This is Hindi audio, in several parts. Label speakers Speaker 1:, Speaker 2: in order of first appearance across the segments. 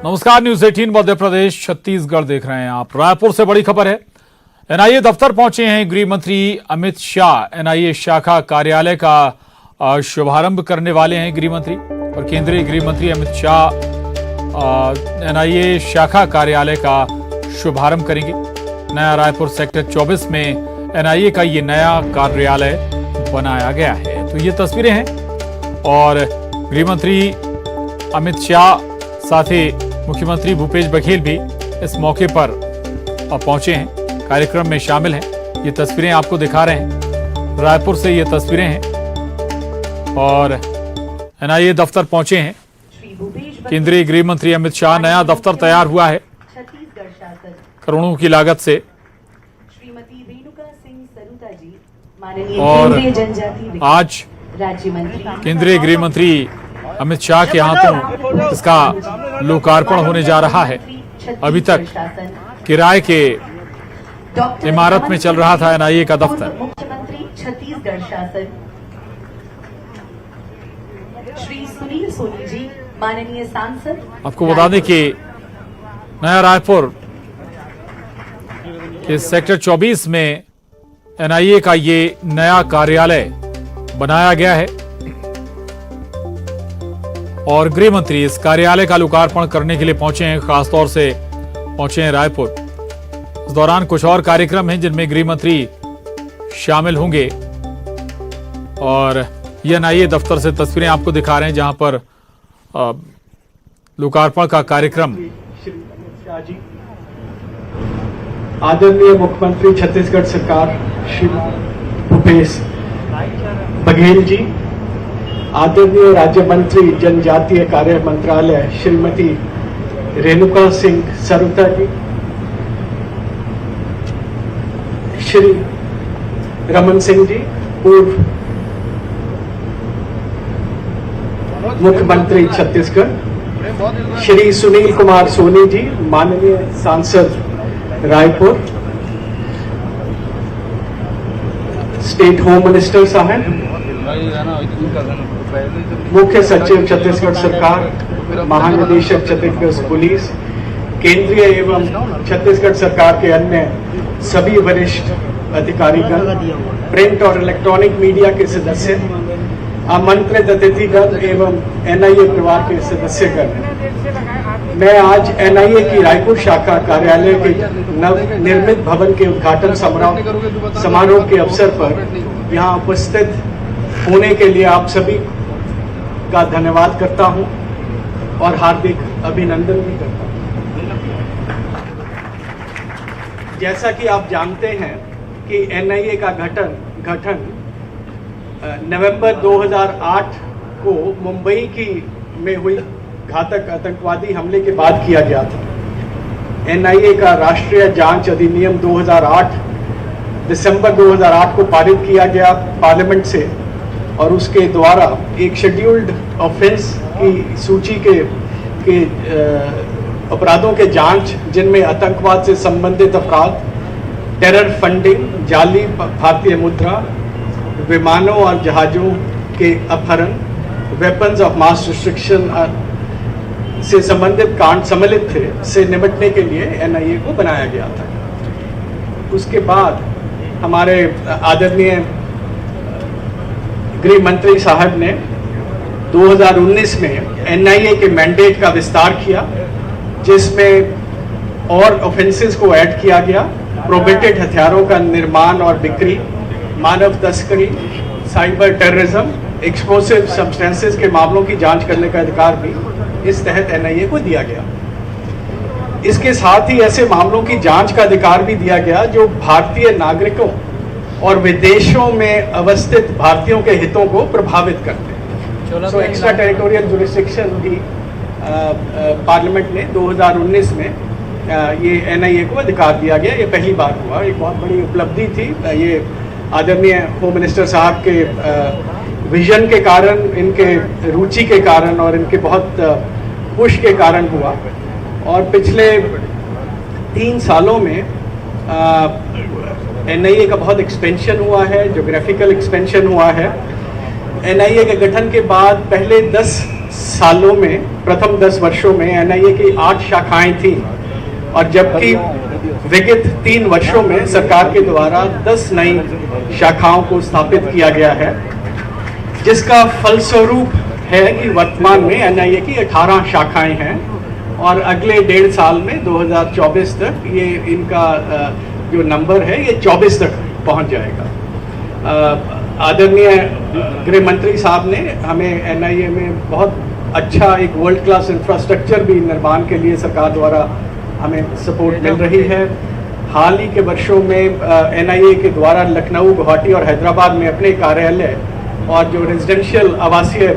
Speaker 1: नमस्कार, न्यूज 18 मध्य प्रदेश छत्तीसगढ़ देख रहे हैं आप। रायपुर से बड़ी खबर है। एनआईए दफ्तर पहुंचे हैं गृह मंत्री अमित शाह। एनआईए शाखा कार्यालय का शुभारंभ करने वाले हैं गृह मंत्री। और केंद्रीय गृह मंत्री अमित शाह एनआईए शाखा कार्यालय का शुभारंभ करेंगे। नया रायपुर सेक्टर 24 में एनआईए का ये नया कार्यालय बनाया गया है। तो ये तस्वीरें हैं और गृह मंत्री अमित शाह साथ ही मुख्यमंत्री भूपेश बघेल भी इस मौके पर पहुंचे हैं, कार्यक्रम में शामिल हैं। ये तस्वीरें आपको दिखा रहे हैं, रायपुर से ये तस्वीरें हैं और एनआईए दफ्तर पहुंचे हैं केंद्रीय गृह मंत्री अमित शाह। नया दफ्तर तैयार हुआ है करोड़ों की लागत से और आज केंद्रीय गृह मंत्री अमित शाह के हाथों इसका लोकार्पण होने जा रहा है। अभी तक किराए के इमारत में चल रहा था एनआईए का दफ्तर।
Speaker 2: मुख्यमंत्री छत्तीसगढ़ शासन श्री सुनील सोनी जी, माननीय सांसद।
Speaker 1: आपको बता दें कि नया रायपुर के सेक्टर 24 में एनआईए का ये नया कार्यालय बनाया गया है और गृह मंत्री इस कार्यालय का लोकार्पण करने के लिए पहुंचे हैं। खासतौर से पहुंचे हैं रायपुर। इस दौरान कुछ और कार्यक्रम हैं जिनमें गृह मंत्री शामिल होंगे और ये एनआईए दफ्तर से तस्वीरें आपको दिखा रहे हैं जहां पर लोकार्पण का कार्यक्रम।
Speaker 3: आदरणीय मुख्यमंत्री छत्तीसगढ़ सरकार श्री भूपेश बघेल जी, आदरणीय राज्य मंत्री जनजातीय कार्य मंत्रालय श्रीमती रेणुका सिंह सरुता जी, श्री रमन सिंह जी पूर्व मुख्यमंत्री छत्तीसगढ़, श्री सुनील कुमार सोनी जी, माननीय सांसद रायपुर, स्टेट होम मिनिस्टर साहब, मुख्य सचिव छत्तीसगढ़ सरकार, महानिदेशक छत्तीसगढ़ पुलिस, केंद्रीय एवं छत्तीसगढ़ सरकार के अन्य सभी वरिष्ठ अधिकारीगण, प्रिंट और इलेक्ट्रॉनिक मीडिया के सदस्य, आमंत्रित अतिथिगण एवं एनआईए परिवार के सदस्यगण, मैं आज एनआईए की रायपुर शाखा कार्यालय के नव निर्मित भवन के उद्घाटन समारोह के अवसर पर यहाँ उपस्थित होने के लिए आप सभी का धन्यवाद करता हूं और हार्दिक अभिनंदन भी करता हूं। जैसा कि आप जानते हैं कि एनआईए का गठन नवंबर 2008 को मुंबई में हुई घातक आतंकवादी हमले के बाद किया गया था। एनआईए का राष्ट्रीय जांच अधिनियम 2008 दिसंबर 2008 को पारित किया गया पार्लियामेंट से और उसके द्वारा एक शेड्यूल्ड ऑफेंस की सूची के अपराधों के जांच, जिनमें आतंकवाद से संबंधित अपराध, टेरर फंडिंग, जाली भारतीय मुद्रा, विमानों और जहाजों के अपहरण, वेपन्स ऑफ मास डिस्ट्रक्शन से संबंधित कांड सम्मिलित थे, से निपटने के लिए एनआईए को बनाया गया था। उसके बाद हमारे आदरणीय गृह मंत्री साहब ने 2019 में एनआईए के मैंडेट का विस्तार किया, जिसमें और ऑफेंसेस को ऐड किया गया। प्रोहिबिटेड हथियारों का निर्माण और बिक्री, मानव तस्करी, साइबर टेररिज्म, एक्सप्लोसिव सब्सटेंसेस के मामलों की जांच करने का अधिकार भी इस तहत एनआईए को दिया गया। इसके साथ ही ऐसे मामलों की जांच का अधिकार भी दिया गया जो भारतीय नागरिकों और विदेशों में अवस्थित भारतीयों के हितों को प्रभावित करते हैं। सो एक्स्ट्रा टेरिटोरियल जुरिस्डिक्शन भी पार्लियामेंट ने 2019 में ये एनआईए को अधिकार दिया गया। ये पहली बार हुआ, एक बहुत बड़ी उपलब्धि थी। ये आदरणीय होम मिनिस्टर साहब के विजन के कारण, इनके रुचि के कारण और इनके बहुत पुश के कारण हुआ। और पिछले 3 सालों में एनआईए का बहुत एक्सपेंशन हुआ है, ज्योग्राफिकल एक्सपेंशन हुआ है। एनआईए के गठन के बाद पहले 10 सालों में, प्रथम 10 वर्षों में एनआईए की 8 शाखाएं थी और जबकि विगत 3 वर्षों में सरकार के द्वारा 10 नई शाखाओं को स्थापित किया गया है, जिसका फलस्वरूप है कि वर्तमान में एनआईए की 18 शाखाएं हैं और अगले 1.5 साल में 2024 तक ये इनका जो नंबर है ये 24 तक पहुंच जाएगा। आदरणीय गृह मंत्री साहब ने हमें एनआईए में बहुत अच्छा एक वर्ल्ड क्लास इंफ्रास्ट्रक्चर भी निर्माण के लिए सरकार द्वारा हमें सपोर्ट मिल रही है। हाल ही के वर्षों में एनआईए के द्वारा लखनऊ, गुवाहाटी और हैदराबाद में अपने कार्यालय और जो रेजिडेंशियल आवासीय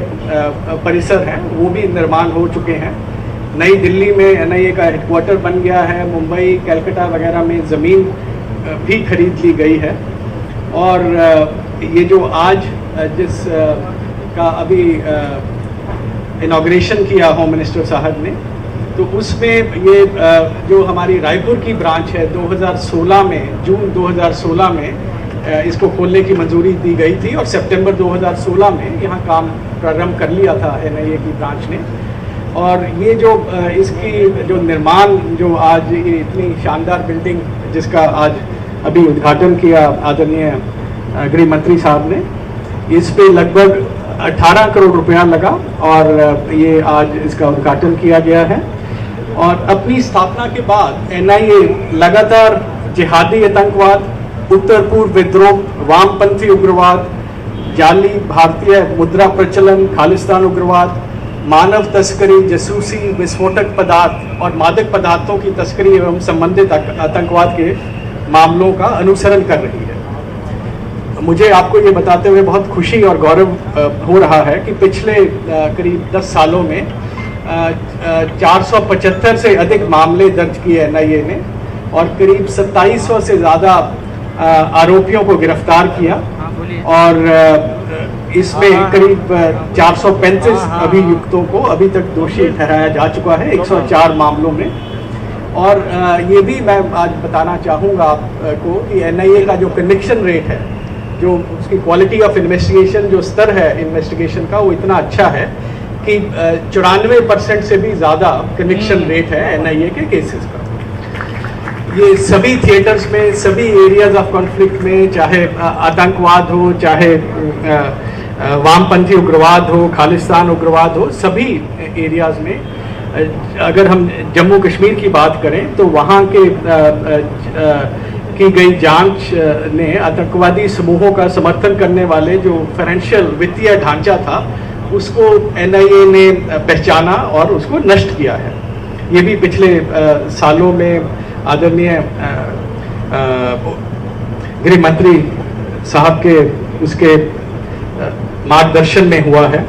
Speaker 3: परिसर हैं वो भी निर्माण हो चुके हैं। नई दिल्ली में एनआईए का हेडक्वार्टर बन गया है, मुंबई, कलकत्ता वगैरह में ज़मीन भी खरीद ली गई है और ये जो आज जिस का अभी इनॉग्रेशन किया होम मिनिस्टर साहब ने, तो उसमें ये जो हमारी रायपुर की ब्रांच है 2016 में, जून 2016 में इसको खोलने की मंजूरी दी गई थी और सितंबर 2016 में यहाँ काम प्रारंभ कर लिया था एनआईए की ब्रांच ने। और ये जो इसकी जो निर्माण, जो आज ये इतनी शानदार बिल्डिंग जिसका आज अभी उद्घाटन किया आदरणीय गृह मंत्री साहब ने, इस पे लगभग 18 करोड़ रुपया लगा और ये आज इसका उद्घाटन किया गया है। और अपनी स्थापना के बाद एनआईए लगातार जिहादी आतंकवाद, उत्तर पूर्व विद्रोह, वामपंथी उग्रवाद, जाली भारतीय मुद्रा प्रचलन, खालिस्तान उग्रवाद, मानव तस्करी, जासूसी, विस्फोटक पदार्थ और मादक पदार्थों की तस्करी एवं संबंधित आतंकवाद के मामलों का अनुसरण कर रही है। मुझे आपको ये बताते हुए बहुत खुशी और गौरव हो रहा है कि पिछले करीब 10 सालों में 475 से अधिक मामले दर्ज किए एनआईए ने और करीब 2700 से ज़्यादा आरोपियों को गिरफ्तार किया और इसमें करीब 435 अभियुक्तों को अभी तक दोषी ठहराया जा चुका है 104 मामलों में। और ये भी मैं आज बताना चाहूँगा आपको कि एनआईए का जो कन्विक्शन रेट है, जो उसकी क्वालिटी ऑफ इन्वेस्टिगेशन, जो स्तर है इन्वेस्टिगेशन का, वो इतना अच्छा है कि 94% से भी ज़्यादा कन्विक्शन रेट है एनआईए के केसेस का। ये सभी थिएटर्स में, सभी एरियाज ऑफ कॉन्फ्लिक्ट में, चाहे आतंकवाद हो, चाहे वामपंथी उग्रवाद हो, खालिस्तान उग्रवाद हो, सभी एरियाज में अगर हम जम्मू कश्मीर की बात करें तो वहाँ के की गई जांच ने आतंकवादी समूहों का समर्थन करने वाले जो फाइनेंशियल वित्तीय ढांचा था उसको एनआईए ने पहचाना और उसको नष्ट किया है। ये भी पिछले सालों में आदरणीय गृह मंत्री साहब के उसके मार्गदर्शन में हुआ है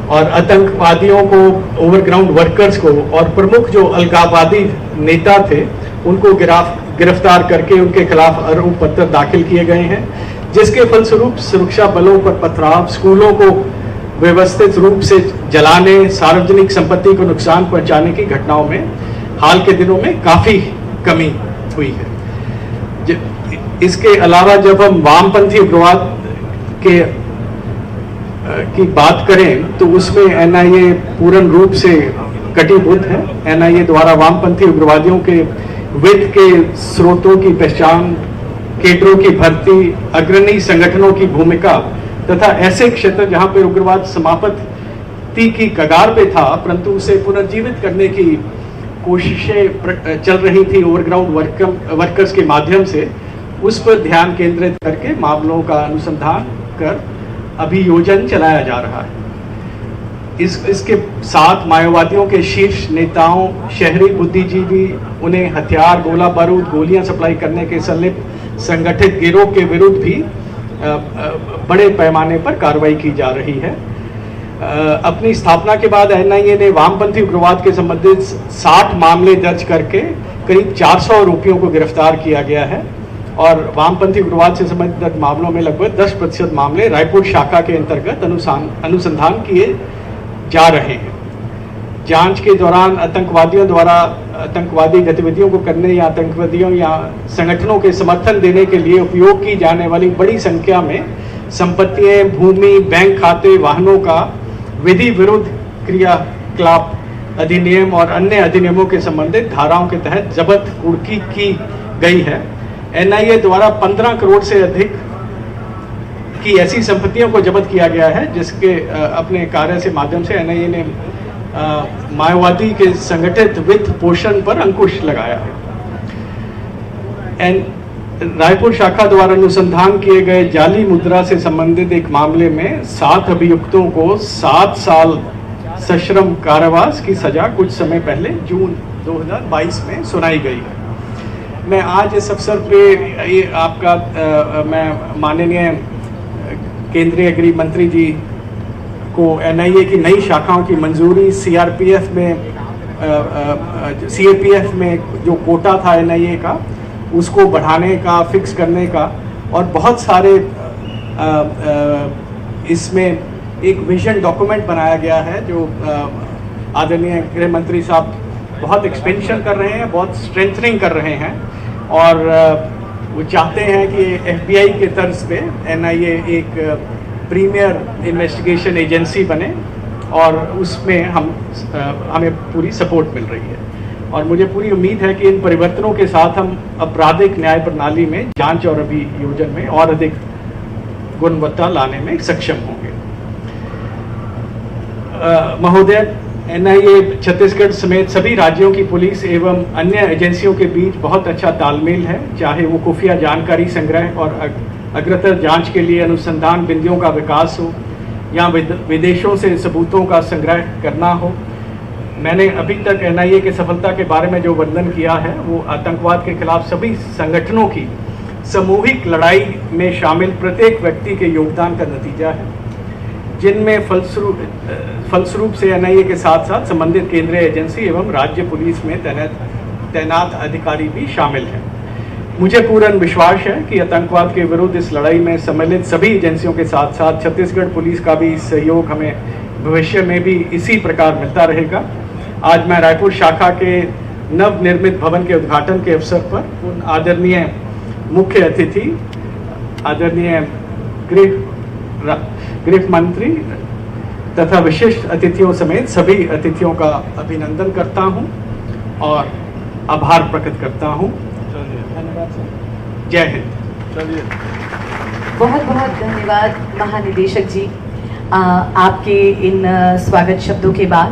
Speaker 3: और आतंकवादियों को, ओवरग्राउंड वर्कर्स को और प्रमुख जो अलगाववादी नेता थे उनको गिरफ्तार करके उनके खिलाफ आरोप पत्र दाखिल किए गए हैं, जिसके फलस्वरूप सुरक्षा बलों पर पथराव, स्कूलों को व्यवस्थित रूप से जलाने, सार्वजनिक संपत्ति को नुकसान पहुंचाने की घटनाओं में हाल के दिनों में काफ़ी कमी हुई है। इसके अलावा जब हम वामपंथी उग्रवाद की बात करें तो उसमें एनआईए पूर्ण रूप से कटिबद्ध है। एनआईए द्वारा वामपंथी उग्रवादियों के वित्त के स्रोतों की पहचान, केडरों की भर्ती, अग्रणी संगठनों की भूमिका तथा ऐसे क्षेत्र जहां पर उग्रवाद समाप्ति की कगार पे था परंतु उसे पुनर्जीवित करने की कोशिशें चल रही थी ओवरग्राउंड वर्कर्स के माध्यम से, उस पर ध्यान केंद्रित करके मामलों का अनुसंधान कर अभियोजन चलाया जा रहा है। इसके साथ माओवादियों के शीर्ष नेताओं, शहरी बुद्धिजीवी, उन्हें हथियार, गोला बारूद, गोलियां सप्लाई करने के संलिप्त संगठित गिरोह के विरुद्ध भी बड़े पैमाने पर कार्रवाई की जा रही है। अपनी स्थापना के बाद एनआईए ने वामपंथी उग्रवाद के संबंधित 60 मामले दर्ज करके करीब 400 आरोपियों को गिरफ्तार किया गया है और वामपंथी उग्रवाद से संबंधित मामलों में लगभग 10% मामले रायपुर शाखा के अंतर्गत अनुसंधान किए जा रहे हैं। जांच के दौरान आतंकवादियों द्वारा आतंकवादी गतिविधियों को करने या आतंकवादियों या संगठनों के समर्थन देने के लिए उपयोग की जाने वाली बड़ी संख्या में संपत्तियां, भूमि, बैंक खाते, वाहनों का विधि विरुद्ध क्रियाकलाप अधिनियम और अन्य अधिनियमों के संबंधित धाराओं के तहत जब्त कुर्की की गई है। एनआईए द्वारा 15 करोड़ से अधिक की ऐसी संपत्तियों को जब्त किया गया है जिसके अपने कार्य से माध्यम से एनआईए ने माओवादी के संगठित वित्त पोषण पर अंकुश लगाया है। रायपुर शाखा द्वारा अनुसंधान किए गए जाली मुद्रा से संबंधित एक मामले में 7 अभियुक्तों को 7 साल सश्रम कारावास की सजा कुछ समय पहले जून 2022 में सुनाई गई है। मैं आज इस अवसर पे ये आपका मैं माननीय केंद्रीय गृह मंत्री जी को एनआईए की नई शाखाओं की मंजूरी, सीआरपीएफ में जो कोटा था एनआईए का उसको बढ़ाने का, फिक्स करने का और बहुत सारे इसमें एक विजन डॉक्यूमेंट बनाया गया है जो आदरणीय गृह मंत्री साहब बहुत एक्सपेंशन कर रहे हैं, बहुत स्ट्रेंथनिंग कर रहे हैं और वो चाहते हैं कि एफबीआई के तर्ज पे एनआईए एक प्रीमियर इन्वेस्टिगेशन एजेंसी बने और उसमें हमें पूरी सपोर्ट मिल रही है और मुझे पूरी उम्मीद है कि इन परिवर्तनों के साथ हम आपराधिक न्याय प्रणाली में जांच और अभियोजन में और अधिक गुणवत्ता लाने में सक्षम होंगे। महोदय, एनआईए छत्तीसगढ़ समेत सभी राज्यों की पुलिस एवं अन्य एजेंसियों के बीच बहुत अच्छा तालमेल है, चाहे वो खुफिया जानकारी संग्रह और अग्रतर जांच के लिए अनुसंधान बिंदुओं का विकास हो या विदेशों से सबूतों का संग्रह करना हो। मैंने अभी तक एनआईए की सफलता के बारे में जो वर्णन किया है वो आतंकवाद के खिलाफ सभी संगठनों की सामूहिक लड़ाई में शामिल प्रत्येक व्यक्ति के योगदान का नतीजा है, जिनमें फलस्वरूप से एनआईए के साथ साथ संबंधित केंद्रीय एजेंसी एवं राज्य पुलिस में तैनात अधिकारी भी शामिल हैं। मुझे पूर्ण विश्वास है कि आतंकवाद के विरुद्ध इस लड़ाई में सम्मिलित सभी एजेंसियों के साथ साथ छत्तीसगढ़ पुलिस का भी सहयोग हमें भविष्य में भी इसी प्रकार मिलता रहेगा। आज मैं रायपुर शाखा के नवनिर्मित भवन के उद्घाटन के अवसर पर उन आदरणीय मुख्य अतिथि, आदरणीय गृह मंत्री तथा विशिष्ट अतिथियों समेत सभी अतिथियों का अभिनंदन करता हूं और आभार प्रकट करता हूं। जय हिंद।
Speaker 2: बहुत बहुत धन्यवाद महानिदेशक जी। आपके इन स्वागत शब्दों के बाद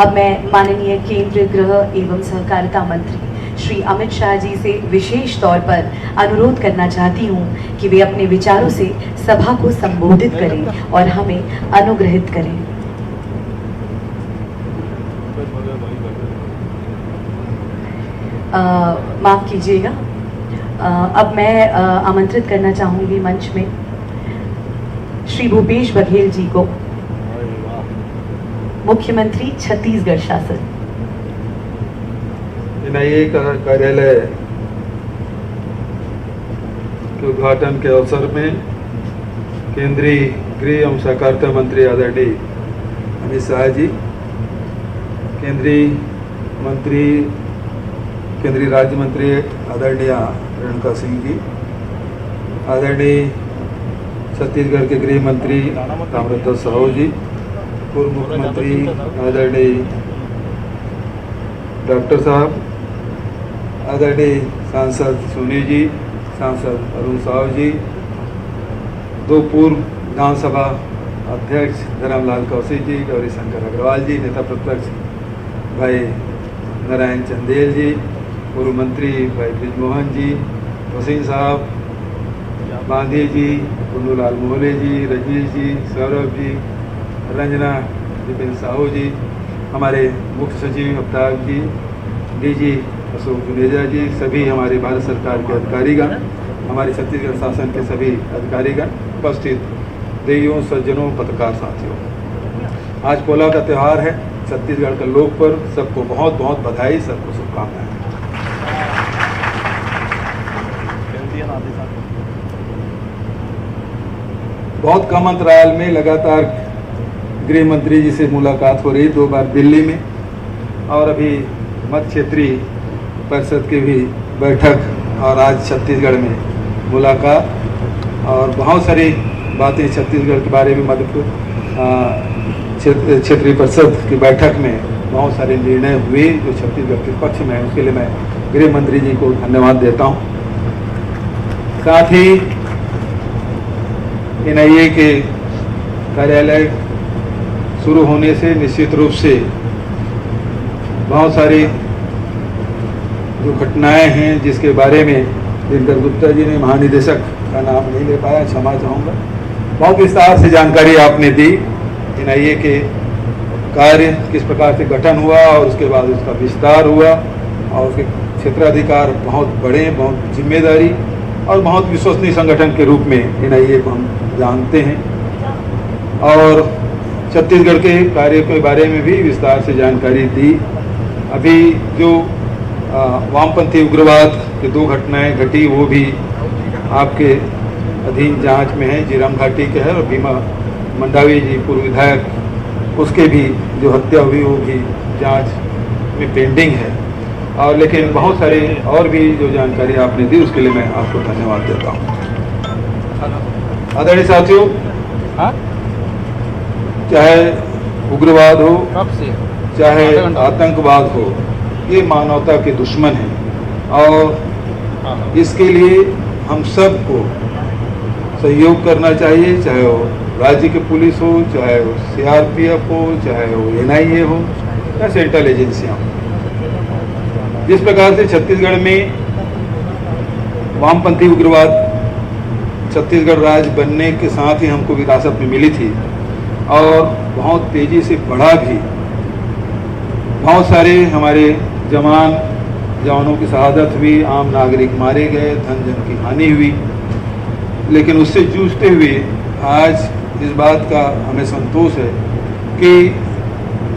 Speaker 2: अब मैं माननीय केंद्रीय गृह एवं सहकारिता मंत्री श्री अमित शाह जी से विशेष तौर पर अनुरोध करना चाहती हूं कि वे अपने विचारों से सभा को संबोधित करें और हमें अनुग्रहित करें। माफ कीजिएगा, अब मैं आमंत्रित करना चाहूंगी मंच में श्री भूपेश बघेल जी को, मुख्यमंत्री छत्तीसगढ़ शासन।
Speaker 4: एनआईए कार्यालय के उद्घाटन के अवसर में केंद्रीय गृह एवं सहकारिता मंत्री आदरणीय अमित शाह जी, केंद्रीय राज्य मंत्री आदरणीय रेणुका सिंह जी, आदरणीय छत्तीसगढ़ के गृह मंत्री ताम्रध्वज साहू जी, पूर्व मुख्यमंत्री आदरणीय डॉक्टर साहब, आदरणीय सांसद सोनी जी, सांसद अरुण साहू जी, दो पूर्व विधानसभा अध्यक्ष धर्मलाल कौशिक जी, गौरी शंकर अग्रवाल जी, नेता प्रतिपक्ष भाई नारायण चंदेल जी, पूर्व मंत्री भाई ब्रिजमोहन जी, वसीम साहब, बांधी जी, कुंडूलाल मोहले जी, रजीश जी, सौरभ जी, रंजना विपिन साहू जी, हमारे मुख्य सचिव अवतार जी, डीजी अशोक जुनेजा जी, सभी हमारे भारत सरकार के अधिकारीगण, हमारे छत्तीसगढ़ शासन के सभी अधिकारीगण, उपस्थित देवियों, सज्जनों, पत्रकार साथियों, आज पोला का त्यौहार है, छत्तीसगढ़ का लोक पर्व। सबको बहुत बहुत बधाई, सबको शुभकामनाएं। बहुत कम अंतराल में लगातार गृह मंत्री जी से मुलाकात हो रही, 2 बार दिल्ली में और अभी मध्य क्षेत्रीय परिषद की भी बैठक और आज छत्तीसगढ़ में मुलाकात और बहुत सारी बातें छत्तीसगढ़ के बारे में क्षेत्रीय परिषद की बैठक में बहुत सारे निर्णय हुए जो छत्तीसगढ़ के पक्ष में है, उसके लिए मैं गृह मंत्री जी को धन्यवाद देता हूं। साथ ही एनआईए के कार्यालय शुरू होने से निश्चित रूप से बहुत सारी जो घटनाएं हैं जिसके बारे में दिनकर गुप्ता जी ने, महानिदेशक का नाम नहीं ले पाया, क्षमा चाहूँगा, बहुत विस्तार से जानकारी आपने दी। एनआईए के कार्य किस प्रकार से गठन हुआ और उसके बाद उसका विस्तार हुआ और उसके क्षेत्राधिकार बहुत बड़े, बहुत जिम्मेदारी और बहुत विश्वसनीय संगठन के रूप में एनआईए को हम जानते हैं। और छत्तीसगढ़ के कार्य के बारे में भी विस्तार से जानकारी दी। अभी जो वामपंथी उग्रवाद की 2 घटनाएं घटी वो भी आपके अधीन जांच में है, जीराम घाटी के है और भीमा मंडावी जी पूर्व विधायक, उसके भी जो हत्या हुई वो भी जांच में पेंडिंग है। और लेकिन बहुत सारे और भी जो जानकारी आपने दी उसके लिए मैं आपको धन्यवाद देता हूँ। आदरणीय साथियों, चाहे उग्रवाद हो चाहे आतंकवाद हो, ये मानवता के दुश्मन हैं और इसके लिए हम सबको सहयोग करना चाहिए, चाहे वो राज्य की पुलिस हो, चाहे वो सीआरपीएफ हो, चाहे वो एनआईए हो या सेंट्रल एजेंसियां हो। जिस प्रकार से छत्तीसगढ़ में वामपंथी उग्रवाद छत्तीसगढ़ राज्य बनने के साथ ही हमको विरासत में मिली थी और बहुत तेजी से बढ़ा भी। बहुत सारे हमारे जवानों की शहादत हुई, आम नागरिक मारे गए, धन जन की हानि हुई, लेकिन उससे जूझते हुए आज इस बात का हमें संतोष है कि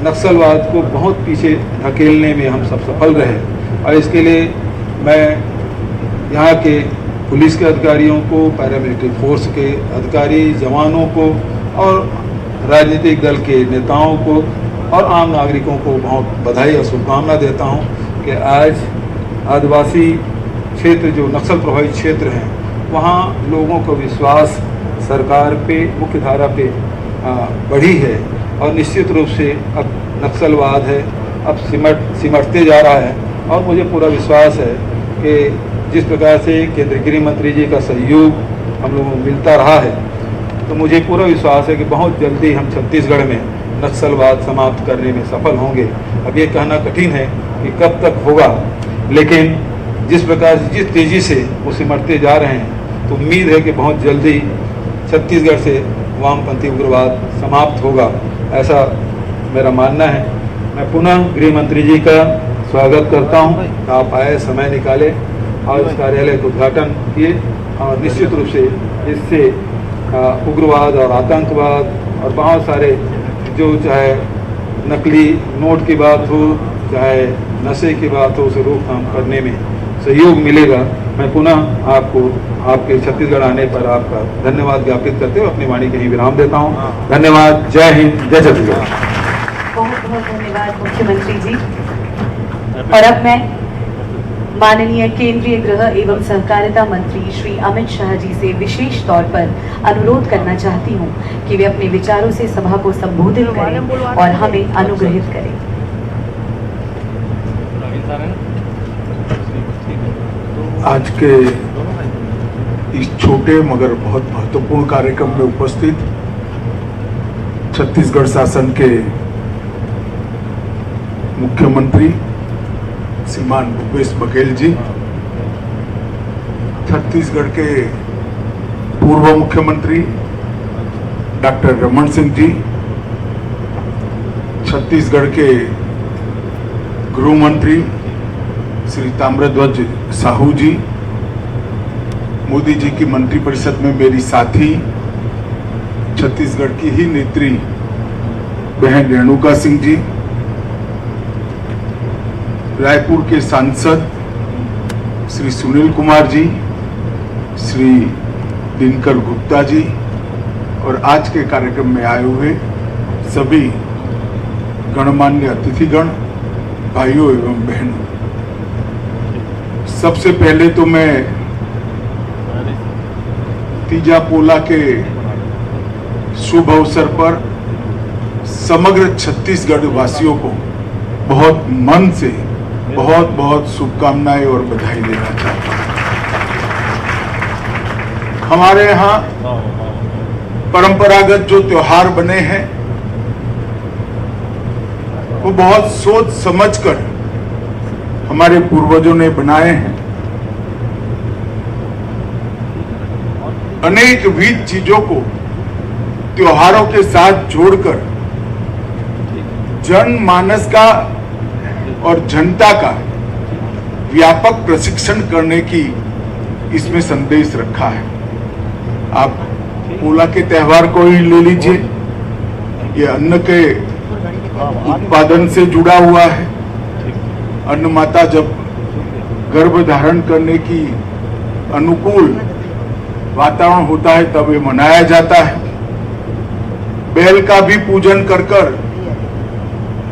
Speaker 4: नक्सलवाद को बहुत पीछे धकेलने में हम सब सफल रहे। और इसके लिए मैं यहाँ के पुलिस के अधिकारियों को, पैरामिलिट्री फोर्स के अधिकारी, जवानों को और राजनीतिक दल के नेताओं को और आम नागरिकों को बहुत बधाई और शुभकामना देता हूँ कि आज आदिवासी क्षेत्र जो नक्सल प्रभावित क्षेत्र हैं वहाँ लोगों का विश्वास सरकार पे, मुख्य धारा पे बढ़ी है और निश्चित रूप से अब नक्सलवाद है अब सिमटते जा रहा है। और मुझे पूरा विश्वास है कि जिस प्रकार से केंद्रीय गृह मंत्री जी का सहयोग हम लोगों को मिलता रहा है, तो मुझे पूरा विश्वास है कि बहुत जल्दी हम छत्तीसगढ़ में नक्सलवाद समाप्त करने में सफल होंगे। अब ये कहना कठिन है कि कब तक होगा, लेकिन जिस प्रकार से जिस तेज़ी से वो सिमटते जा रहे हैं तो उम्मीद है कि बहुत जल्दी छत्तीसगढ़ से वामपंथी उग्रवाद समाप्त होगा, ऐसा मेरा मानना है। मैं पुनः गृह मंत्री जी का स्वागत करता हूं। आप आए, समय निकाले और इस कार्यालय का उद्घाटन किए और निश्चित रूप से इससे उग्रवाद और आतंकवाद और बहुत सारे जो चाहे नकली नोट की बात हो, चाहे नशे की बात हो, उसे रोकथाम करने में सहयोग मिलेगा। मैं पुनः आपको आपके छत्तीसगढ़ आने पर आपका धन्यवाद ज्ञापित करते हुए अपनी वाणी कहीं विराम देता हूँ। धन्यवाद। जय हिंद, जय छत्तीसगढ़।
Speaker 2: बहुत बहुत धन्यवाद मुख्यमंत्री जी। और अब मैं माननीय केंद्रीय गृह एवं सहकारिता मंत्री श्री अमित शाह जी से विशेष तौर पर अनुरोध करना चाहती हूं कि वे अपने विचारों से सभा को संबोधित करें और हमें अनुग्रहित करें।
Speaker 5: आज के इस छोटे मगर बहुत महत्वपूर्ण कार्यक्रम में उपस्थित छत्तीसगढ़ शासन के मुख्यमंत्री श्रीमान भूपेश बघेल जी, छत्तीसगढ़ के पूर्व मुख्यमंत्री डॉक्टर रमन सिंह जी, छत्तीसगढ़ के गृह मंत्री श्री ताम्रध्वज साहू जी, मोदी जी की मंत्रिपरिषद में मेरी साथी छत्तीसगढ़ की ही नेत्री बहन रेणुका सिंह जी, रायपुर के सांसद श्री सुनील कुमार जी, श्री दिनकर गुप्ता जी और आज के कार्यक्रम में आए हुए सभी गणमान्य अतिथिगण, भाइयों एवं बहनों, सबसे पहले तो मैं तीजा पोला के शुभ अवसर पर समग्र छत्तीसगढ़ वासियों को बहुत मन से बहुत बहुत शुभकामनाएं और बधाई देना चाहता हूं। हमारे यहाँ परंपरागत जो त्योहार बने हैं वो बहुत सोच समझकर हमारे पूर्वजों ने बनाए हैं। अनेक विविध चीजों को त्योहारों के साथ जोड़कर जनमानस का और जनता का व्यापक प्रशिक्षण करने की इसमें संदेश रखा है। आप पोला के त्योहार को ही ले लीजिए, ये अन्न के उत्पादन से जुड़ा हुआ है। अन्न माता जब गर्भ धारण करने की अनुकूल वातावरण होता है तब ये मनाया जाता है। बैल का भी पूजन कर कर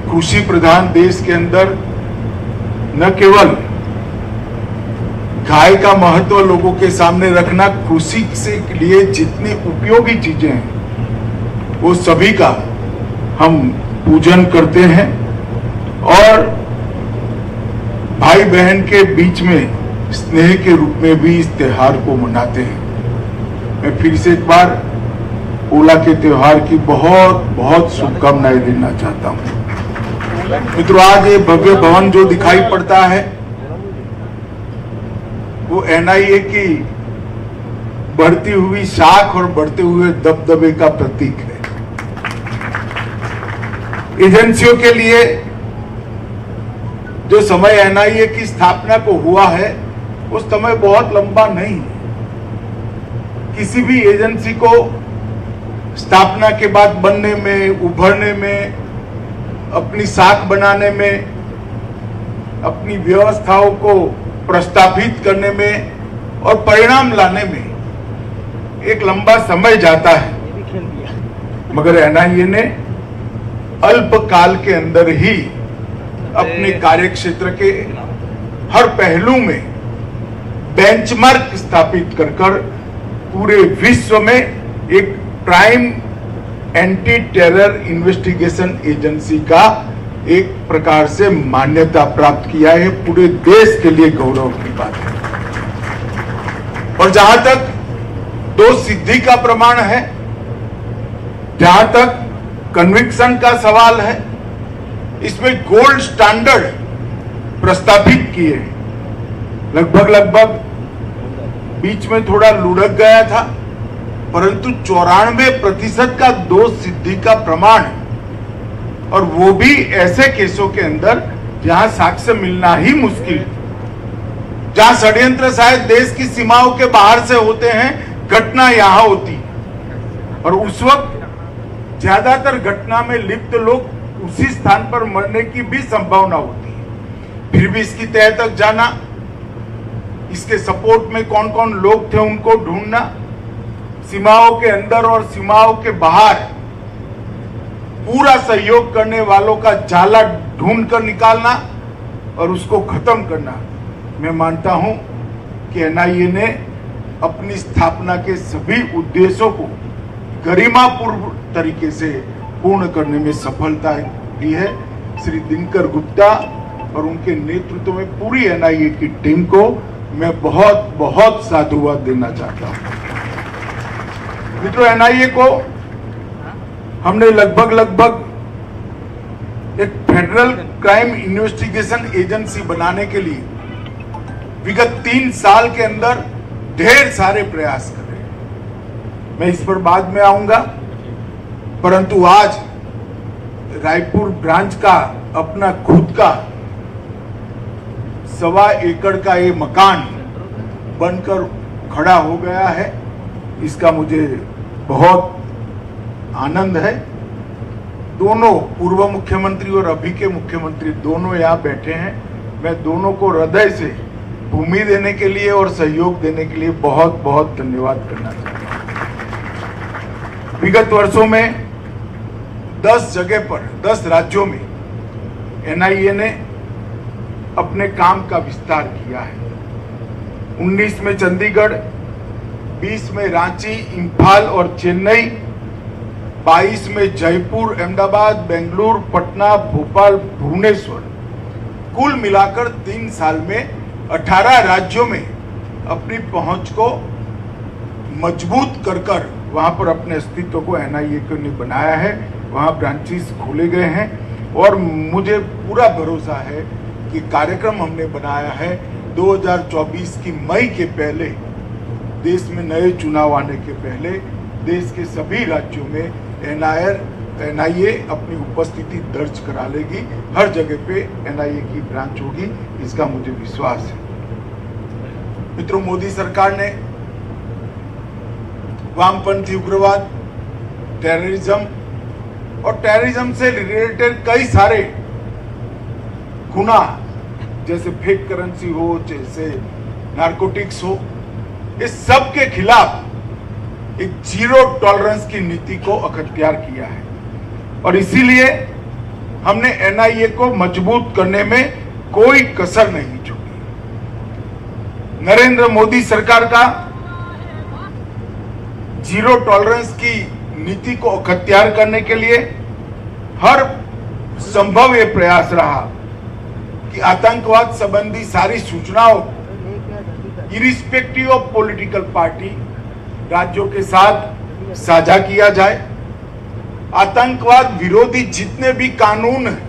Speaker 5: कृषि प्रधान देश के अंदर न केवल गाय का महत्व लोगों के सामने रखना, कृषि से लिए जितनी उपयोगी चीजें हैं वो सभी का हम पूजन करते हैं और भाई बहन के बीच में स्नेह के रूप में भी इस त्योहार को मनाते हैं। मैं फिर से एक बार पोला के त्योहार की बहुत बहुत शुभकामनाएं देना चाहता हूं। मित्रों, आज ये भव्य भवन जो दिखाई पड़ता है वो एनआईए की बढ़ती हुई शाख और बढ़ते हुए दबदबे का प्रतीक है। एजेंसियों के लिए जो समय एनआईए की स्थापना को हुआ है उस समय बहुत लंबा नहीं है। किसी भी एजेंसी को स्थापना के बाद बनने में, उभरने में, अपनी साख बनाने में, अपनी व्यवस्थाओं को प्रस्तावित करने में और परिणाम लाने में एक लंबा समय जाता है। मगर एनआईए ने अल्प काल के अंदर ही अपने कार्यक्षेत्र के हर पहलू में बेंचमार्क स्थापित कर पूरे विश्व में एक prime anti terror investigation agency का एक प्रकार से मान्यता प्राप्त किया है। पूरे देश के लिए गौरव की बात है। और जहां तक दो सिद्धि का प्रमाण है, जहां तक कन्विक्शन का सवाल है, इसमें गोल्ड स्टैंडर्ड प्रस्तावित किए। लगभग बीच में थोड़ा लुढ़क गया था, परंतु 94% का दोष सिद्धि का प्रमाण, और वो भी ऐसे केसों के अंदर जहां साक्ष्य मिलना ही मुश्किल, जहां षड्यंत्र शायद देश की सीमाओं के बाहर से होते हैं, घटना यहां होती है और उस वक्त ज्यादातर घटना में लिप्त लोग उसी स्थान पर मरने की भी संभावना होती है। फिर भी इसकी तह तक जाना, इसके सपोर्ट में कौन कौन लोग थे उनको ढूंढना, सीमाओं के अंदर और सीमाओं के बाहर पूरा सहयोग करने वालों का जाला ढूंढ कर निकालना और उसको खत्म करना। मैं मानता हूं कि एनआईए ने अपनी स्थापना के सभी उद्देश्यों को गरिमापूर्ण तरीके से पूर्ण करने में सफलता दी है। श्री दिनकर गुप्ता और उनके नेतृत्व में पूरी एनआईए की टीम को मैं बहुत बहुत साधुवाद देना चाहता हूं। मित्रों, एनआईए को हमने लगभग एक फेडरल क्राइम इन्वेस्टिगेशन एजेंसी बनाने के लिए विगत 3 साल के अंदर ढेर सारे प्रयास कर रहे हैं। मैं इस पर बाद में आऊंगा, परंतु आज रायपुर ब्रांच का अपना खुद का 1.25 एकड़ का ये मकान बनकर खड़ा हो गया है। इसका मुझे बहुत आनंद है। दोनों पूर्व मुख्यमंत्री और अभी के मुख्यमंत्री दोनों यहाँ बैठे हैं। मैं दोनों को हृदय से भूमि देने के लिए और सहयोग देने के लिए बहुत बहुत धन्यवाद करना चाहता हूं। विगत वर्षों में 10 जगह पर 10 राज्यों में एनआईए ने अपने काम का विस्तार किया है। 19 में चंडीगढ़, 20 में रांची, इंफाल और चेन्नई, 22 में जयपुर, अहमदाबाद, बेंगलुरु, पटना, भोपाल, भुवनेश्वर, कुल मिलाकर 3 साल में 18 राज्यों में अपनी पहुंच को मजबूत कर वहां पर अपने अस्तित्व को एनआईए को ने बनाया है। वहां ब्रांचेस खोले गए हैं और मुझे पूरा भरोसा है कि कार्यक्रम हमने बनाया है 2024 की मई के पहले, देश में नए चुनाव आने के पहले देश के सभी राज्यों में एनआईए अपनी उपस्थिति दर्ज करा लेगी। हर जगह पे एनआईए की ब्रांच होगी, इसका मुझे विश्वास है। मित्रों, मोदी सरकार ने वामपंथी उग्रवाद, टेररिज्म और टेररिज्म से रिलेटेड कई सारे गुनाह, जैसे फेक करेंसी हो, जैसे नारकोटिक्स हो, इस सब के खिलाफ एक जीरो टॉलरेंस की नीति को अख्तियार किया है और इसीलिए हमने एनआईए को मजबूत करने में कोई कसर नहीं छोड़ी। नरेंद्र मोदी सरकार का जीरो टॉलरेंस की नीति को अख्तियार करने के लिए हर संभव ये प्रयास रहा कि आतंकवाद संबंधी सारी सूचनाओं इरिस्पेक्टिव ऑफ पॉलिटिकल पार्टी राज्यों के साथ साझा किया जाए। आतंकवाद विरोधी जितने भी कानून हैं,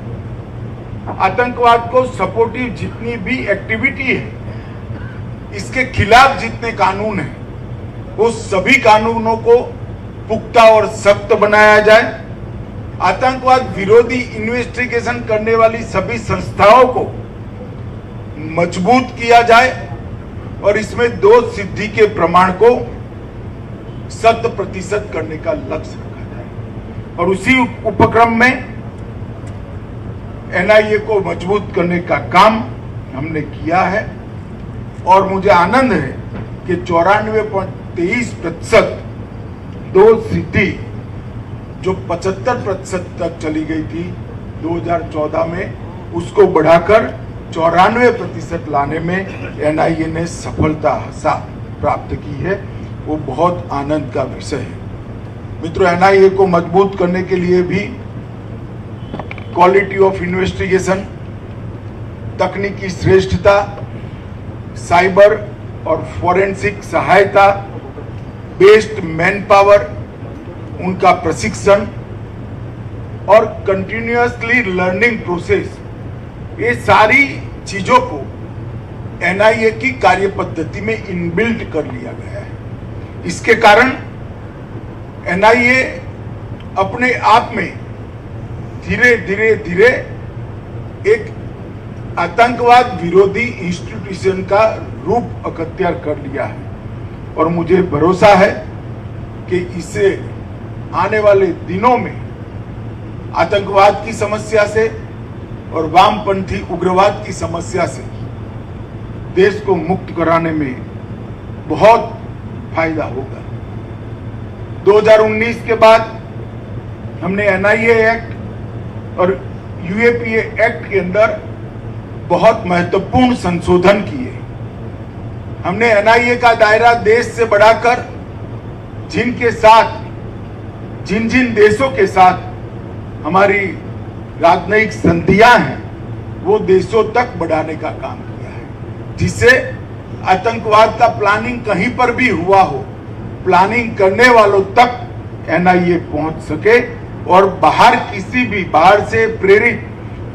Speaker 5: आतंकवाद को सपोर्टिव जितनी भी एक्टिविटी है, इसके खिलाफ जितने कानून हैं, वो सभी कानूनों को पुख्ता और सख्त बनाया जाए। आतंकवाद विरोधी इन्वेस्टिगेशन करने वाली सभी संस्थाओं को मजबूत किया जाए और इसमें दोष सिद्धि के प्रमाण को 100% करने का लक्ष्य रखा जाए और उसी उपक्रम में एनआईए को मजबूत करने का काम हमने किया है और मुझे आनंद है कि 94.23% दोष सिद्धि जो 75% तक चली गई थी 2014 में, उसको बढ़ाकर 94% लाने में एनआईए ने सफलता प्राप्त की है। वो बहुत आनंद का विषय है। मित्रों, एनआईए को मजबूत करने के लिए भी क्वालिटी ऑफ इन्वेस्टिगेशन, तकनीकी श्रेष्ठता, साइबर और फॉरेंसिक सहायता, बेस्ड मैन पावर, उनका प्रशिक्षण और कंटिन्यूअसली लर्निंग प्रोसेस, ये सारी चीजों को एनआईए की कार्य पद्धति में इनबिल्ट कर लिया गया है। इसके कारण एनआईए अपने आप में धीरे धीरे एक आतंकवाद विरोधी इंस्टीट्यूशन का रूप अख्तियार कर लिया है और मुझे भरोसा है कि इसे आने वाले दिनों में आतंकवाद की समस्या से और वामपंथी उग्रवाद की समस्या से देश को मुक्त कराने में बहुत फायदा होगा। 2019 के बाद हमने एनआईए एक्ट और यूएपीए एक्ट के अंदर बहुत महत्वपूर्ण संशोधन किए। हमने एनआईए का दायरा देश से बढ़ाकर जिन जिन देशों के साथ हमारी राजनयिक संधियां हैं, वो देशों तक बढ़ाने का काम किया है, जिससे आतंकवाद का प्लानिंग कहीं पर भी हुआ हो, प्लानिंग करने वालों तक एनआईए पहुंच सके और बाहर से प्रेरित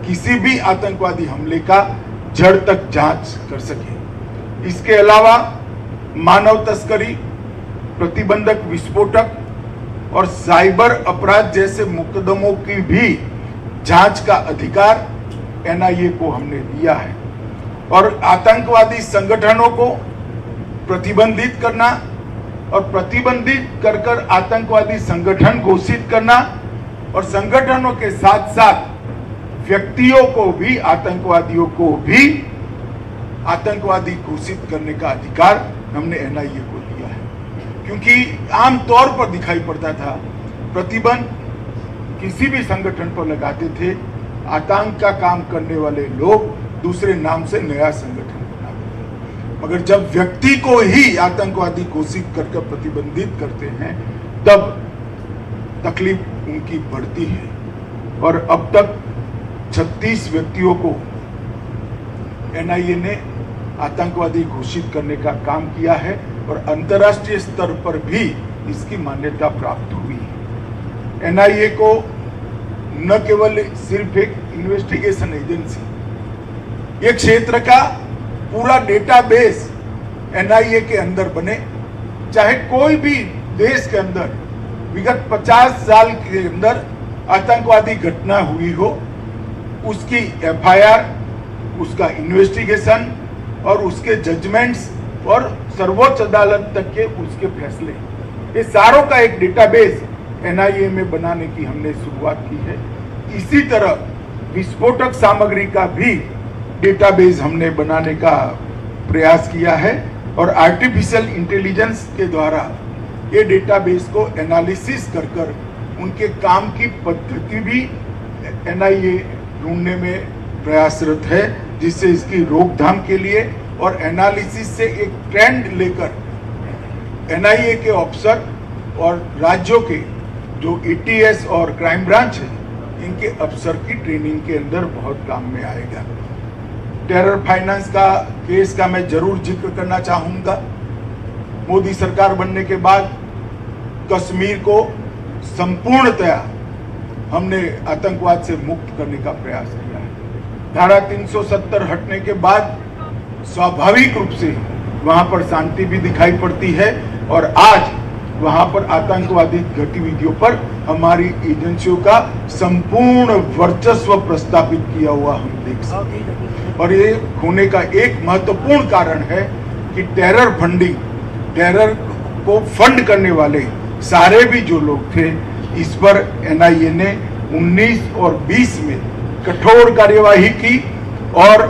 Speaker 5: किसी भी आतंकवादी हमले का जड़ तक जांच कर सके। इसके अलावा मानव तस्करी, प्रतिबंधक विस्फोटक और साइबर अपराध जैसे मुकदमों की भी जांच का अधिकार एनआईए को हमने दिया है और आतंकवादी संगठनों को प्रतिबंधित करना और प्रतिबंधित कर आतंकवादी संगठन घोषित करना और संगठनों के साथ साथ व्यक्तियों को भी, आतंकवादियों को भी आतंकवादी घोषित करने का अधिकार हमने एनआईए को दिया है। क्योंकि आमतौर पर दिखाई पड़ता था प्रतिबंध किसी भी संगठन पर लगाते थे, आतंक का काम करने वाले लोग दूसरे नाम से नया संगठन बनाते थे, मगर जब व्यक्ति को ही आतंकवादी घोषित करके प्रतिबंधित करते हैं, तब तकलीफ उनकी बढ़ती है। और अब तक 36 व्यक्तियों को एनआईए ने आतंकवादी घोषित करने का काम किया है और अंतर्राष्ट्रीय स्तर पर भी इसकी मान्यता प्राप्त हुई है। एनआईए को न केवल सिर्फ एक इन्वेस्टिगेशन एजेंसी, ये क्षेत्र का पूरा डेटाबेस एनआईए के अंदर बने, चाहे कोई भी देश के अंदर विगत 50 साल के अंदर आतंकवादी घटना हुई हो, उसकी एफआईआर, उसका इन्वेस्टिगेशन और उसके जजमेंट्स और सर्वोच्च अदालत तक के उसके फैसले, ये सारों का एक डेटाबेस एनआईए में बनाने की हमने शुरुआत की है। इसी तरह विस्फोटक सामग्री का भी डेटाबेस हमने बनाने का प्रयास किया है और आर्टिफिशियल इंटेलिजेंस के द्वारा ये डेटाबेस को एनालिसिस कर कर उनके काम की पद्धति भी एनआईए ढूंढने में प्रयासरत है, जिससे इसकी रोकथाम के लिए और एनालिसिस से एक ट्रेंड लेकर एनआईए के ऑफिसर और राज्यों के जो एटीएस और क्राइम ब्रांच है, इनके अफसर की ट्रेनिंग के अंदर बहुत काम में आएगा। टेरर फाइनेंस का केस का मैं जरूर जिक्र करना चाहूंगा। मोदी सरकार बनने के बाद कश्मीर को संपूर्णतया हमने आतंकवाद से मुक्त करने का प्रयास किया है। धारा 370 हटने के बाद स्वाभाविक रूप से वहां पर शांति भी दिखाई पड़ती है और आज वहां पर आतंकवादी गतिविधियों पर हमारी एजेंसियों का संपूर्ण वर्चस्व प्रस्थापित किया हुआ हम देख सकते हैं। और ये होने का एक महत्वपूर्ण कारण है कि टेरर फंडिंग, टेरर को फंड करने वाले सारे भी जो लोग थे, इस पर एनआईए ने 19 और 20 में कठोर कार्यवाही की और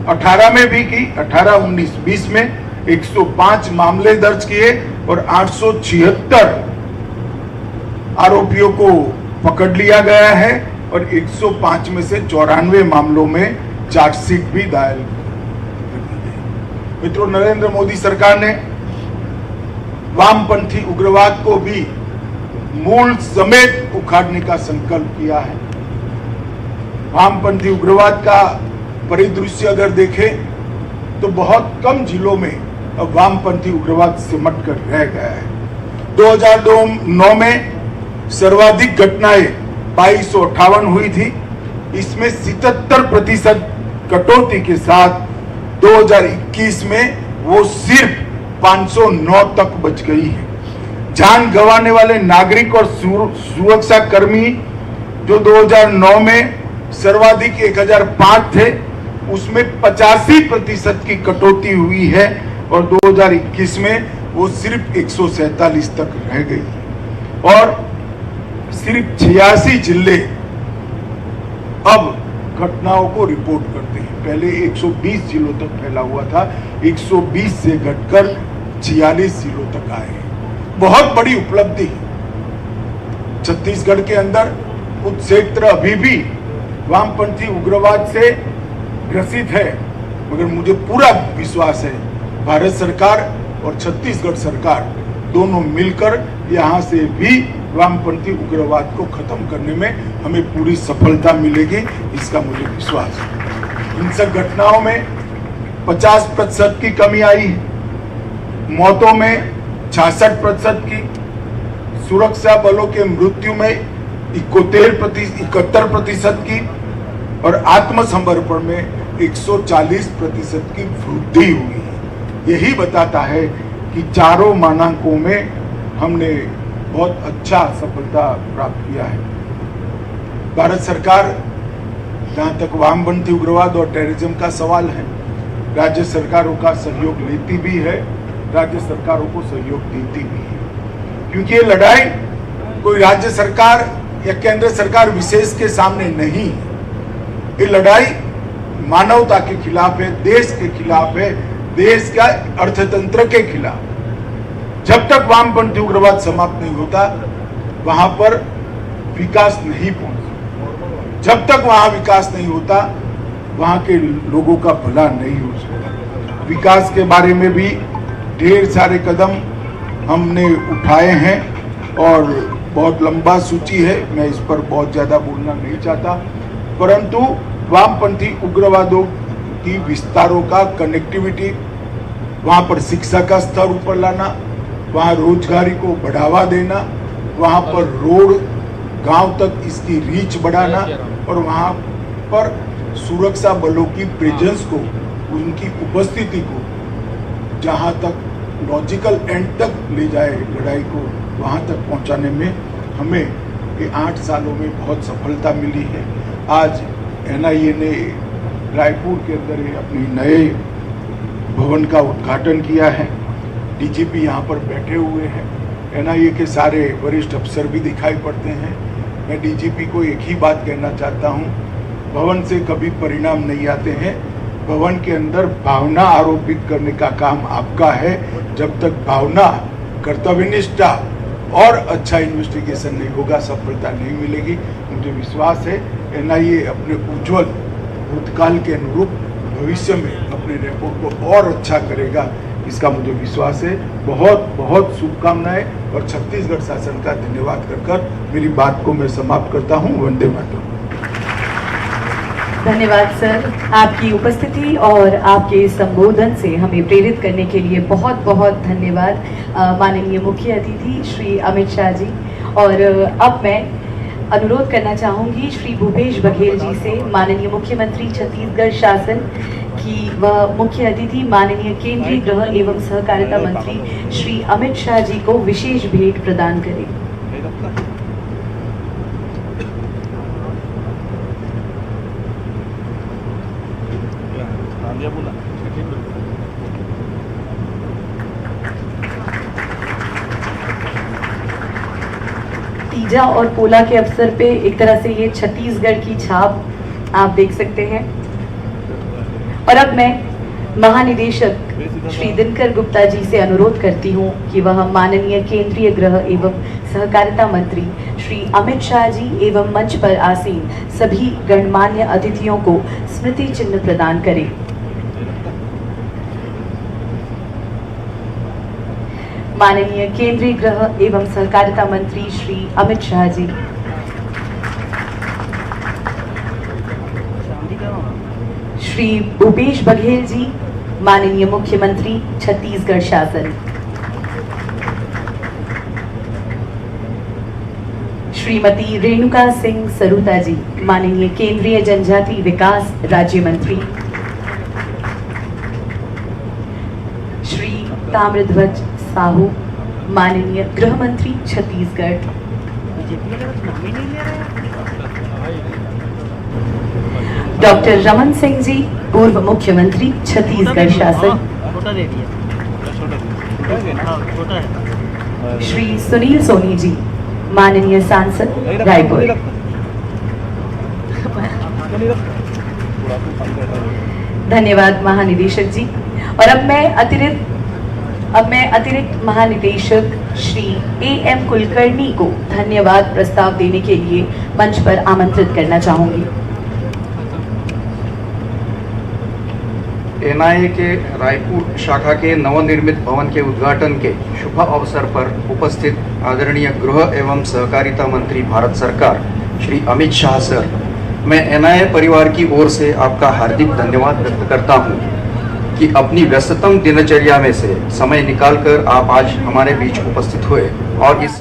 Speaker 5: 18 में भी की। 18, 19, 20 में 105 मामले दर्ज किए और 876 आरोपियों को पकड़ लिया गया है और 105 में से 94 मामलों में चार्जशीट भी दायर कर दी गई। मित्रों, नरेंद्र मोदी सरकार ने वामपंथी उग्रवाद को भी मूल समेत उखाड़ने का संकल्प किया है। वामपंथी उग्रवाद का परिदृश्य अगर देखें तो बहुत कम जिलों में अब वामपंथी उग्रवाद सिमट कर रह गया है। 2009 में सर्वाधिक घटनाएं 2258 हुई थी। इसमें 77% कटौती के साथ 2021 में वो सिर्फ 509 तक बच गई है। जान गंवाने वाले नागरिक और सुरक्षा कर्मी जो 2009 में सर्वाधिक 1005 थे, उसमें 85% की कटौती हुई है और 2021 में वो सिर्फ 147 तक रह गई और सिर्फ 86 जिले अब घटनाओं को रिपोर्ट करते हैं। पहले 120 जिलों तक फैला हुआ था, 120 से घटकर 46 जिलों तक आए। बहुत बड़ी उपलब्धि। छत्तीसगढ़ के अंदर कुछ क्षेत्र अभी भी वामपंथी उग्रवाद से ग्रसित है, मगर मुझे पूरा विश्वास है भारत सरकार और छत्तीसगढ़ सरकार दोनों मिलकर यहाँ से भी वामपंथी उग्रवाद को खत्म करने में हमें पूरी सफलता मिलेगी, इसका मुझे विश्वास है। इन सब घटनाओं में 50% की कमी आई है, मौतों में 66% की, सुरक्षा बलों के मृत्यु में 71% की और आत्मसमर्पण में 140% की वृद्धि हुई है। यही बताता है कि चारों मानकों में हमने बहुत अच्छा सफलता प्राप्त किया है। भारत सरकार, जहां तक वामपंथी उग्रवाद और टेररिज्म का सवाल है, राज्य सरकारों का सहयोग लेती भी है, राज्य सरकारों को सहयोग देती भी है, क्योंकि ये लड़ाई कोई राज्य सरकार या केंद्र सरकार विशेष के सामने नहीं है। ये लड़ाई मानवता के खिलाफ है, देश के खिलाफ है, देश का अर्थतंत्र के खिलाफ। जब तक वामपंथी उग्रवाद समाप्त नहीं होता, वहां पर विकास नहीं पहुंचता। जब तक वहां विकास नहीं होता, वहां के लोगों का भला नहीं हो सकता। विकास के बारे में भी ढेर सारे कदम हमने उठाए हैं और बहुत लंबा सूची है, मैं इस पर बहुत ज़्यादा बोलना नहीं चाहता, परंतु वामपंथी उग्रवादों की विस्तारों का कनेक्टिविटी, वहाँ पर शिक्षा का स्तर ऊपर लाना, वहाँ रोजगारी को बढ़ावा देना, वहाँ पर रोड गांव तक इसकी रीच बढ़ाना और वहाँ पर सुरक्षा बलों की प्रेजेंस को, उनकी उपस्थिति को जहाँ तक लॉजिकल एंड तक ले जाए लड़ाई को, वहाँ तक पहुँचाने में हमें ये 8 सालों में बहुत सफलता मिली है। आज एनआईए ने रायपुर के अंदर ये अपनी नए भवन का उद्घाटन किया है। डीजीपी यहाँ पर बैठे हुए हैं, एनआईए के सारे वरिष्ठ अफसर भी दिखाई पड़ते हैं। मैं डीजीपी को एक ही बात कहना चाहता हूँ, भवन से कभी परिणाम नहीं आते हैं, भवन के अंदर भावना आरोपित करने का काम आपका है। जब तक भावना, कर्तव्यनिष्ठा और अच्छा इन्वेस्टिगेशन नहीं होगा, सफलता नहीं मिलेगी। मुझे विश्वास है एनआईए अपने उज्जवल भूतकाल के अनुरूप भविष्य में अपने रिपोर्ट को और अच्छा करेगा, इसका मुझे विश्वास है। बहुत बहुत शुभकामनाएं और छत्तीसगढ़ शासन का धन्यवाद कर मेरी बात को मैं समाप्त करता हूँ। वंदे मातरम।
Speaker 2: धन्यवाद सर, आपकी उपस्थिति और आपके संबोधन से हमें प्रेरित करने के लिए बहुत बहुत धन्यवाद माननीय मुख्य अतिथि श्री अमित शाह जी। और अब मैं अनुरोध करना चाहूँगी श्री भूपेश बघेल जी से, माननीय मुख्यमंत्री छत्तीसगढ़ शासन की वह मुख्य अतिथि माननीय केंद्रीय गृह एवं सहकारिता मंत्री श्री अमित शाह जी को विशेष भेंट प्रदान करें। तीजा और पोला के अवसर पे एक तरह से ये छत्तीसगढ़ की छाप आप देख सकते हैं। और अब मैं महानिदेशक श्री दिनकर गुप्ता जी से अनुरोध करती हूँ कि वह माननीय केंद्रीय गृह एवं सहकारिता मंत्री श्री अमित शाह जी एवं मंच पर आसीन सभी गणमान्य अतिथियों को स्मृति चिन्ह प्रदान करें। माननीय केंद्रीय गृह एवं सहकारिता मंत्री श्री अमित शाह जी, श्री भूपेश बघेल जी, माननीय मुख्यमंत्री छत्तीसगढ़ शासन, श्रीमती रेणुका सिंह सरूता जी, माननीय केंद्रीय जनजाति विकास राज्य मंत्री, श्री ताम्रध्वज साहू, माननीय गृह मंत्री छत्तीसगढ़, डॉक्टर रमन सिंह जी, पूर्व मुख्यमंत्री छत्तीसगढ़ शासन, श्री सुनील सोनी जी, माननीय सांसद रायपुर, धन्यवाद महानिदेशक जी। और अब मैं अतिरिक्त महानिदेशक श्री AM कुलकर्णी को धन्यवाद प्रस्ताव देने के लिए मंच पर आमंत्रित करना चाहूंगी।
Speaker 6: एनआईए के रायपुर शाखा के नवनिर्मित भवन के उद्घाटन के शुभ अवसर पर उपस्थित आदरणीय गृह एवं सहकारिता मंत्री भारत सरकार श्री अमित शाह सर, मैं एनआईए परिवार की ओर से आपका हार्दिक धन्यवाद व्यक्त करता हूं कि अपनी व्यस्ततम दिनचर्या में से समय निकालकर आप आज हमारे बीच उपस्थित हुए और इस